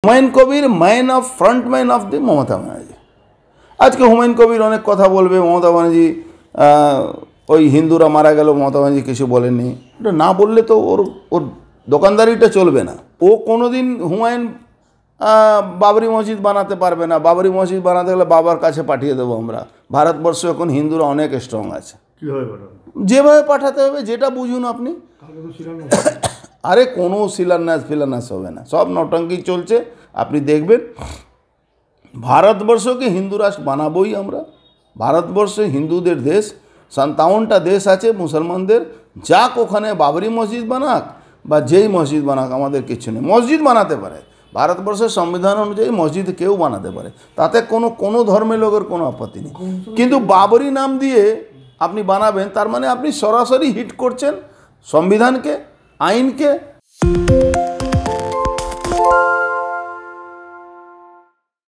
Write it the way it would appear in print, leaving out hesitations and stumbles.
Humayun Kabir frontman of the Mamata Banerjee. আজকে হুমায়ুন কবির অনেক কথা বলবে, মমতা ব্যানার্জি ওই হিন্দুরা মারা গেল, মমতা ব্যানার্জি কিছু বলেনি। ওটা না বললে তো ওর দোকানদারিটা চলবে না। ও কোনোদিন হুমায়ুন বাবরি মসজিদ বানাতে পারবে না। বাবরি মসজিদ বানাতে গেলে বাবার কাছে পাঠিয়ে দেবো আমরা। ভারতবর্ষে এখন হিন্দুরা অনেক স্ট্রং আছে, যেভাবে পাঠাতে হবে, যেটা বুঝুন আপনি। আরে কোনো শিলান্যাস হবে না, সব নটঙ্কি চলছে। আপনি দেখবেন ভারতবর্ষকে হিন্দু রাষ্ট্র বানাবোই আমরা। ভারতবর্ষে হিন্দুদের দেশ, 57টা দেশ আছে মুসলমানদের। যাক ওখানে বাবরি মসজিদ বানাক বা যেই মসজিদ বানাক, আমাদের কিছু নেই। মসজিদ বানাতে পারে, ভারতবর্ষের সংবিধান অনুযায়ী মসজিদ কেউ বানাতে পারে, তাতে কোনো ধর্মের লোকের কোনো আপত্তি নেই। কিন্তু বাবরি নাম দিয়ে আপনি বানাবেন, তার মানে আপনি সরাসরি হিট করছেন সংবিধানকে, আইনকে।